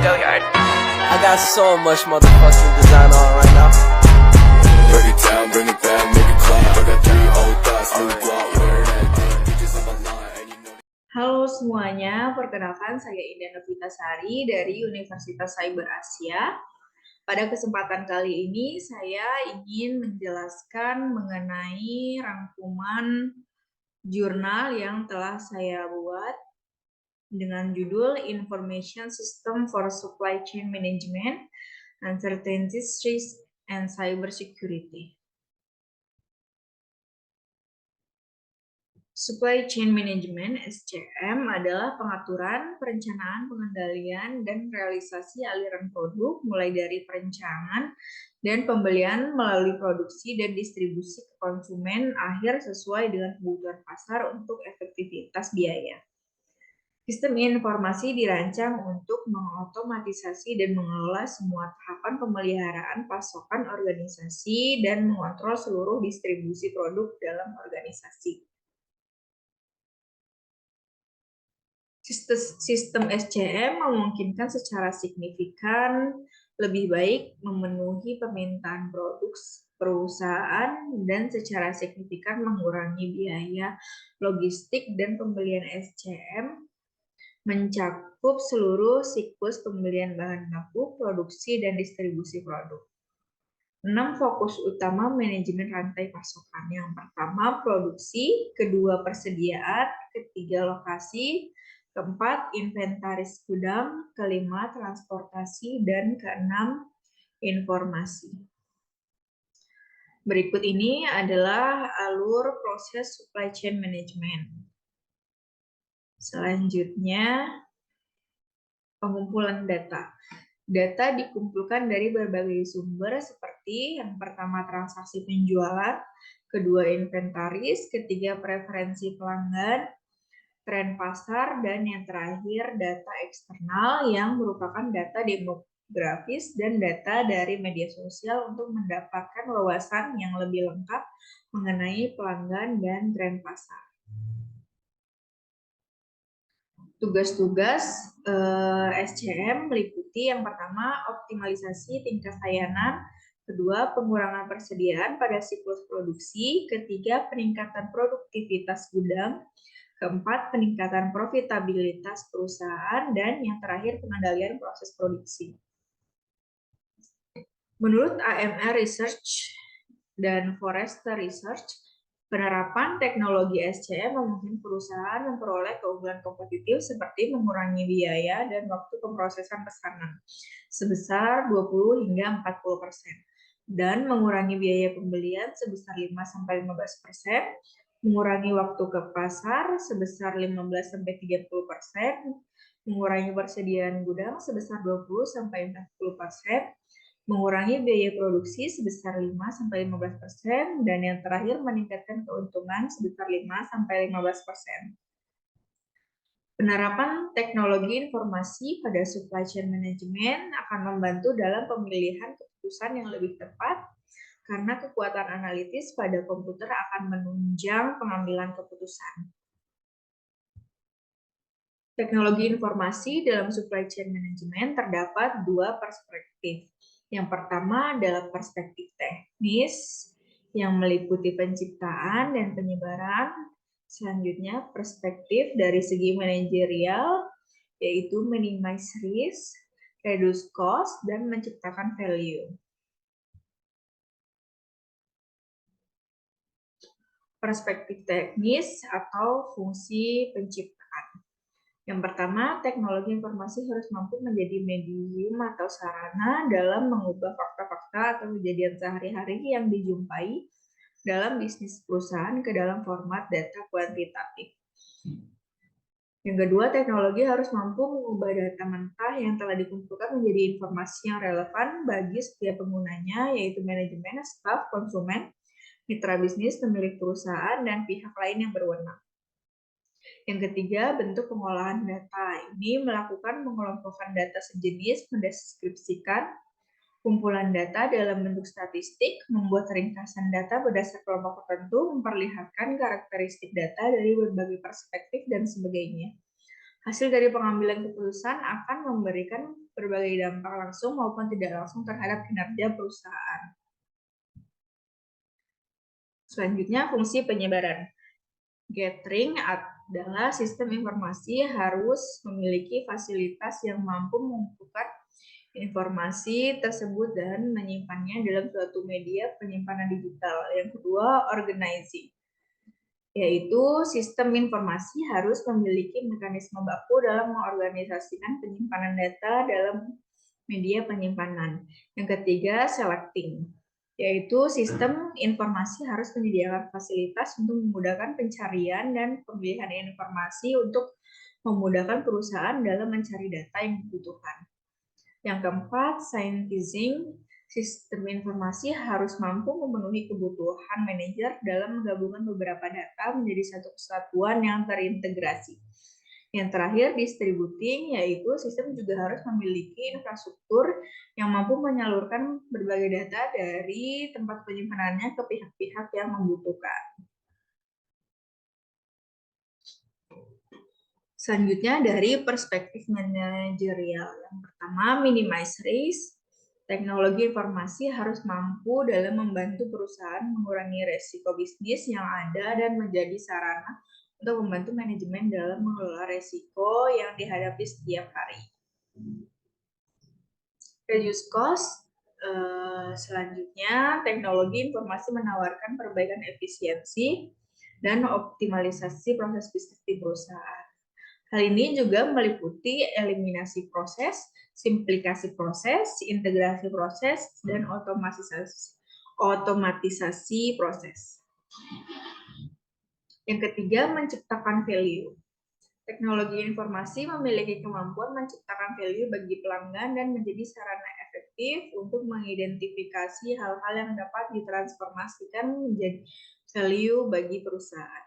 I got so much motherfucking design on right now. Break it down, bring it back, make it clap. I got 3 old thoughts, new guap, wear that damn. Bitches on my line, and you know. Halo semuanya, perkenalkan saya Indah Novitasari dari Universitas Cyber Asia. Pada kesempatan kali ini saya ingin menjelaskan mengenai rangkuman jurnal yang telah saya buat dengan judul Information System for Supply Chain Management, Uncertainties, Risk, and Cybersecurity. Supply Chain Management (SCM) adalah pengaturan, perencanaan, pengendalian, dan realisasi aliran produk mulai dari perencanaan dan pembelian melalui produksi dan distribusi ke konsumen akhir sesuai dengan kebutuhan pasar untuk efektivitas biaya. Sistem informasi dirancang untuk mengotomatisasi dan mengelola semua tahapan pemeliharaan pasokan organisasi dan mengontrol seluruh distribusi produk dalam organisasi. Sistem SCM memungkinkan secara signifikan lebih baik memenuhi permintaan produk perusahaan dan secara signifikan mengurangi biaya logistik, dan pembelian SCM mencakup seluruh siklus pembelian bahan baku, produksi, dan distribusi produk. 6 fokus utama manajemen rantai pasokan. Yang pertama, produksi, kedua, persediaan, ketiga, lokasi, keempat, inventaris gudang, kelima, transportasi, dan keenam, informasi. Berikut ini adalah alur proses supply chain management. Selanjutnya, pengumpulan data. Data dikumpulkan dari berbagai sumber seperti yang pertama transaksi penjualan, kedua inventaris, ketiga preferensi pelanggan, tren pasar, dan yang terakhir data eksternal yang merupakan data demografis dan data dari media sosial untuk mendapatkan wawasan yang lebih lengkap mengenai pelanggan dan tren pasar. Tugas-tugas SCM meliputi yang pertama optimalisasi tingkat layanan, kedua pengurangan persediaan pada siklus produksi, ketiga peningkatan produktivitas gudang, keempat, peningkatan profitabilitas perusahaan, dan yang terakhir, pengendalian proses produksi. Menurut AMR Research dan Forrester Research, penerapan teknologi SCM memungkinkan perusahaan memperoleh keunggulan kompetitif seperti mengurangi biaya dan waktu pemrosesan pesanan sebesar 20 hingga 40%, dan mengurangi biaya pembelian sebesar 5-15%, mengurangi waktu ke pasar sebesar 15-30%, mengurangi persediaan gudang sebesar 20-40%, mengurangi biaya produksi sebesar 5-15%, dan yang terakhir meningkatkan keuntungan sebesar 5-15%. Penerapan teknologi informasi pada supply chain management akan membantu dalam pemilihan keputusan yang lebih tepat, karena kekuatan analitis pada komputer akan menunjang pengambilan keputusan. Teknologi informasi dalam supply chain management terdapat 2 perspektif. Yang pertama adalah perspektif teknis yang meliputi penciptaan dan penyebaran. Selanjutnya, perspektif dari segi manajerial, yaitu minimize risk, reduce cost, dan menciptakan value. Perspektif teknis atau fungsi penciptaan. Yang pertama, teknologi informasi harus mampu menjadi medium atau sarana dalam mengubah fakta-fakta atau kejadian sehari-hari yang dijumpai dalam bisnis perusahaan ke dalam format data kuantitatif. Yang kedua, teknologi harus mampu mengubah data mentah yang telah dikumpulkan menjadi informasi yang relevan bagi setiap penggunanya, yaitu manajemen, staf, konsumen, mitra bisnis, pemilik perusahaan, dan pihak lain yang berwenang. Yang ketiga, bentuk pengolahan data. Ini melakukan mengelompokkan data sejenis, mendeskripsikan kumpulan data dalam bentuk statistik, membuat ringkasan data berdasar kelompok tertentu, memperlihatkan karakteristik data dari berbagai perspektif, dan sebagainya. Hasil dari pengambilan keputusan akan memberikan berbagai dampak langsung maupun tidak langsung terhadap kinerja perusahaan. Selanjutnya, fungsi penyebaran. Gathering adalah sistem informasi harus memiliki fasilitas yang mampu mengumpulkan informasi tersebut dan menyimpannya dalam suatu media penyimpanan digital. Yang kedua, organizing, yaitu sistem informasi harus memiliki mekanisme baku dalam mengorganisasikan penyimpanan data dalam media penyimpanan. Yang ketiga, selecting, yaitu sistem informasi harus menyediakan fasilitas untuk memudahkan pencarian dan pemilihan informasi untuk memudahkan perusahaan dalam mencari data yang dibutuhkan. Yang keempat, scientizing, sistem informasi harus mampu memenuhi kebutuhan manajer dalam menggabungkan beberapa data menjadi satu kesatuan yang terintegrasi. Yang terakhir, distributing, yaitu sistem juga harus memiliki infrastruktur yang mampu menyalurkan berbagai data dari tempat penyimpanannya ke pihak-pihak yang membutuhkan. Selanjutnya dari perspektif manajerial. Yang pertama, minimize risk. Teknologi informasi harus mampu dalam membantu perusahaan mengurangi resiko bisnis yang ada dan menjadi sarana untuk membantu manajemen dalam mengelola resiko yang dihadapi setiap hari. Reduce cost. Selanjutnya, teknologi informasi menawarkan perbaikan efisiensi dan optimalisasi proses bisnis di perusahaan. Hal ini juga meliputi eliminasi proses, simplifikasi proses, integrasi proses, dan otomatisasi proses. Yang ketiga, menciptakan value. Teknologi informasi memiliki kemampuan menciptakan value bagi pelanggan dan menjadi sarana efektif untuk mengidentifikasi hal-hal yang dapat ditransformasikan menjadi value bagi perusahaan.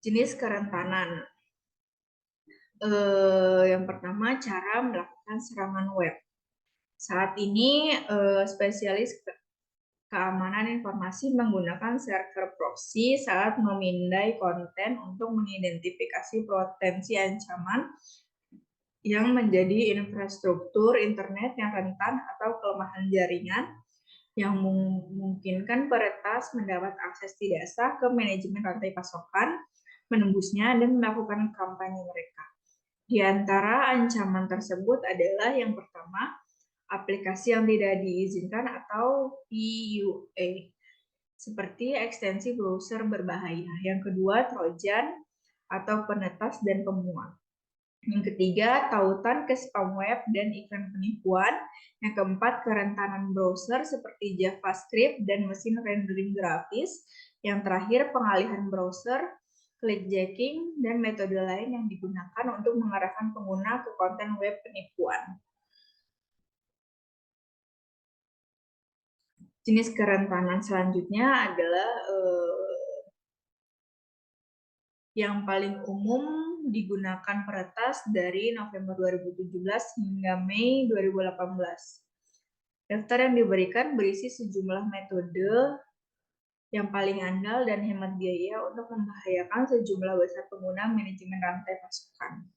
Jenis kerentanan. Yang pertama, cara melakukan serangan web. Saat ini, spesialis keamanan informasi menggunakan server proxy saat memindai konten untuk mengidentifikasi potensi ancaman yang menjadi infrastruktur internet yang rentan atau kelemahan jaringan yang memungkinkan peretas mendapat akses tidak sah ke manajemen rantai pasokan, menembusnya, dan melakukan kampanye mereka. Di antara ancaman tersebut adalah yang pertama, aplikasi yang tidak diizinkan atau PUA, seperti ekstensi browser berbahaya. Yang kedua, trojan atau penetas dan pemuat. Yang ketiga, tautan ke spam web dan iklan penipuan. Yang keempat, kerentanan browser seperti JavaScript dan mesin rendering grafis. Yang terakhir, pengalihan browser, clickjacking, dan metode lain yang digunakan untuk mengarahkan pengguna ke konten web penipuan. Jenis kerentanan selanjutnya adalah yang paling umum digunakan peretas dari November 2017 hingga Mei 2018. Daftar yang diberikan berisi sejumlah metode yang paling andal dan hemat biaya untuk membahayakan sejumlah besar pengguna manajemen rantai pasokan.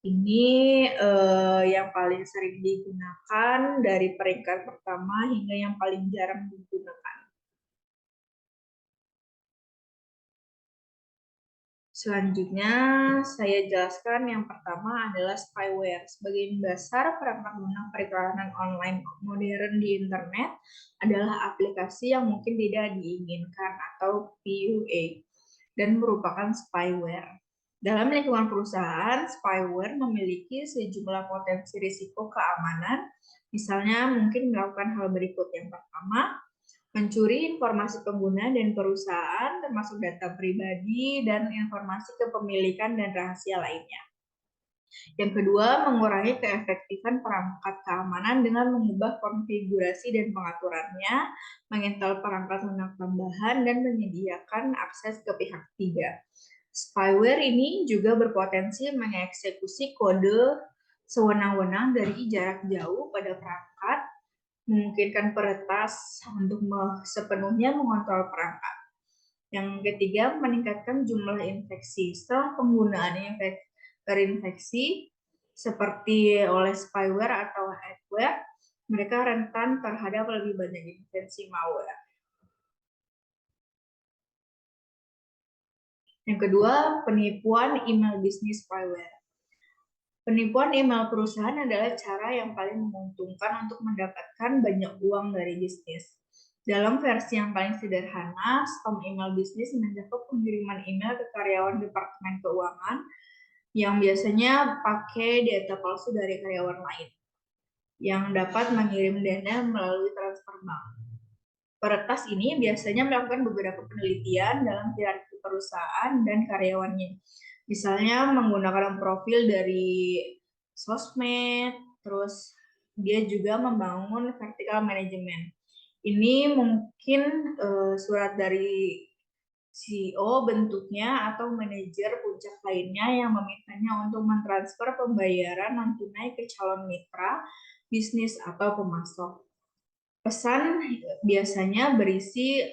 Ini yang paling sering digunakan dari peringkat pertama hingga yang paling jarang digunakan. Selanjutnya, saya jelaskan yang pertama adalah spyware. Sebagai dasar, perangkat lunak periklanan online modern di internet adalah aplikasi yang mungkin tidak diinginkan atau PUA dan merupakan spyware. Dalam lingkungan perusahaan, spyware memiliki sejumlah potensi risiko keamanan. Misalnya, mungkin melakukan hal berikut. Yang pertama, mencuri informasi pengguna dan perusahaan, termasuk data pribadi dan informasi kepemilikan dan rahasia lainnya. Yang kedua, mengurangi keefektifan perangkat keamanan dengan mengubah konfigurasi dan pengaturannya, menginstal perangkat lunak tambahan, dan menyediakan akses ke pihak ketiga. Spyware ini juga berpotensi mengeksekusi kode sewenang-wenang dari jarak jauh pada perangkat, memungkinkan peretas untuk sepenuhnya mengontrol perangkat. Yang ketiga, meningkatkan jumlah infeksi. Setelah penggunaan terinfeksi seperti oleh spyware atau adware, mereka rentan terhadap lebih banyak infeksi malware. Yang kedua, penipuan email bisnis spyware. Penipuan email perusahaan adalah cara yang paling menguntungkan untuk mendapatkan banyak uang dari bisnis. Dalam versi yang paling sederhana, spam email bisnis mencakup pengiriman email ke karyawan Departemen Keuangan yang biasanya pakai data palsu dari karyawan lain yang dapat mengirim dana melalui transfer bank. Peretas ini biasanya melakukan beberapa penelitian dalam hierarki perusahaan dan karyawannya. Misalnya menggunakan profil dari sosmed, terus dia juga membangun vertical management. Ini mungkin surat dari CEO bentuknya atau manajer puncak lainnya yang memintanya untuk mentransfer pembayaran non-tunai ke calon mitra, bisnis, atau pemasok. Pesan biasanya berisi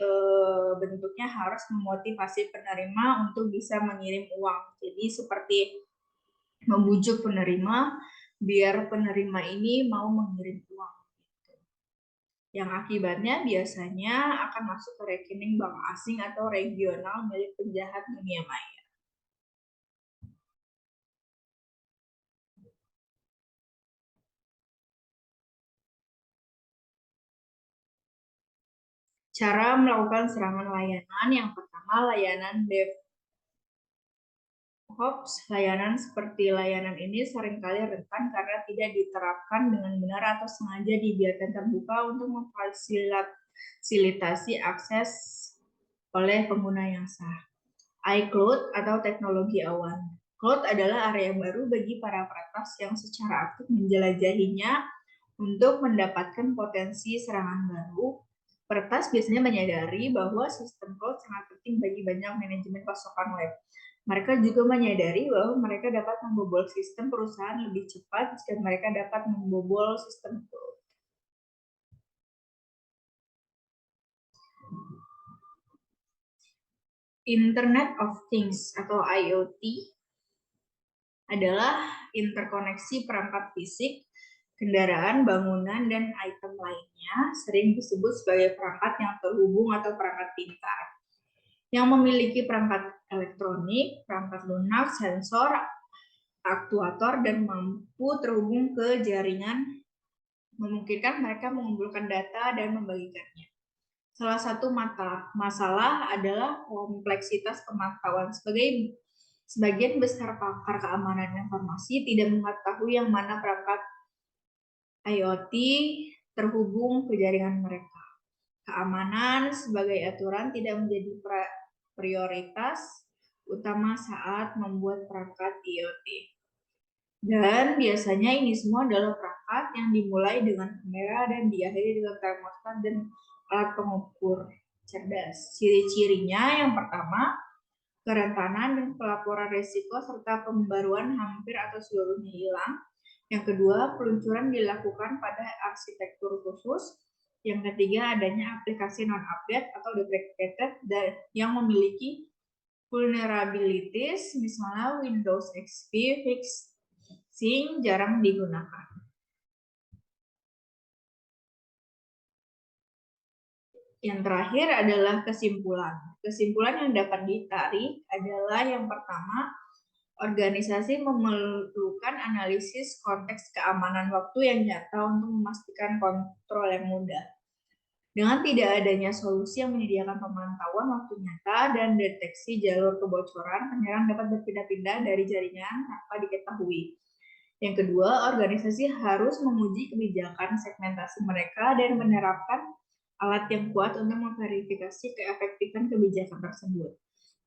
bentuknya harus memotivasi penerima untuk bisa mengirim uang. Jadi seperti membujuk penerima biar penerima ini mau mengirim uang. Yang akibatnya biasanya akan masuk ke rekening bank asing atau regional milik penjahat dunia maya. Cara melakukan serangan layanan, yang pertama layanan DevOps. Layanan seperti layanan ini seringkali rentan karena tidak diterapkan dengan benar atau sengaja dibiarkan terbuka untuk memfasilitasi akses oleh pengguna yang sah. iCloud atau teknologi awan. Cloud adalah area baru bagi para peretas yang secara aktif menjelajahinya untuk mendapatkan potensi serangan baru. Peretas biasanya menyadari bahwa sistem cloud sangat penting bagi banyak manajemen pasokan web. Mereka juga menyadari bahwa mereka dapat membobol sistem perusahaan lebih cepat jika mereka dapat membobol sistem cloud. Internet of Things atau IoT adalah interkoneksi perangkat fisik, kendaraan, bangunan, dan item lainnya, sering disebut sebagai perangkat yang terhubung atau perangkat pintar, yang memiliki perangkat elektronik, perangkat lunak, sensor, aktuator, dan mampu terhubung ke jaringan, memungkinkan mereka mengumpulkan data dan membagikannya. Salah satu masalah adalah kompleksitas pemantauan. Sebagian besar pakar keamanan informasi tidak mengetahui yang mana perangkat IoT terhubung ke jaringan mereka. Keamanan sebagai aturan tidak menjadi prioritas utama saat membuat perangkat IoT. Dan biasanya ini semua adalah perangkat yang dimulai dengan kamera dan diakhiri dengan termostat dan alat pengukur cerdas. Ciri-cirinya yang pertama, kerentanan dan pelaporan risiko serta pembaruan hampir atau seluruhnya hilang. Yang kedua, peluncuran dilakukan pada arsitektur khusus. Yang ketiga, adanya aplikasi non-update atau deprecated yang memiliki vulnerabilities, misalnya Windows XP fixing jarang digunakan. Yang terakhir adalah kesimpulan. Kesimpulan yang dapat ditarik adalah yang pertama, organisasi memerlukan analisis konteks keamanan waktu yang nyata untuk memastikan kontrol yang mudah. Dengan tidak adanya solusi yang menyediakan pemantauan waktu nyata dan deteksi jalur kebocoran, penyerang dapat berpindah-pindah dari jaringan tanpa diketahui. Yang kedua, organisasi harus menguji kebijakan segmentasi mereka dan menerapkan alat yang kuat untuk memverifikasi keefektifan kebijakan tersebut.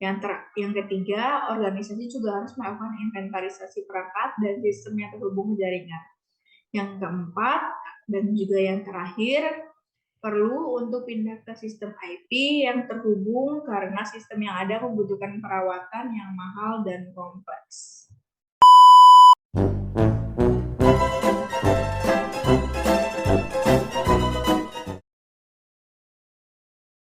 Yang ketiga, organisasi juga harus melakukan inventarisasi perangkat dan sistem yang terhubung ke jaringan. Yang keempat, dan juga yang terakhir, perlu untuk pindah ke sistem IP yang terhubung karena sistem yang ada membutuhkan perawatan yang mahal dan kompleks.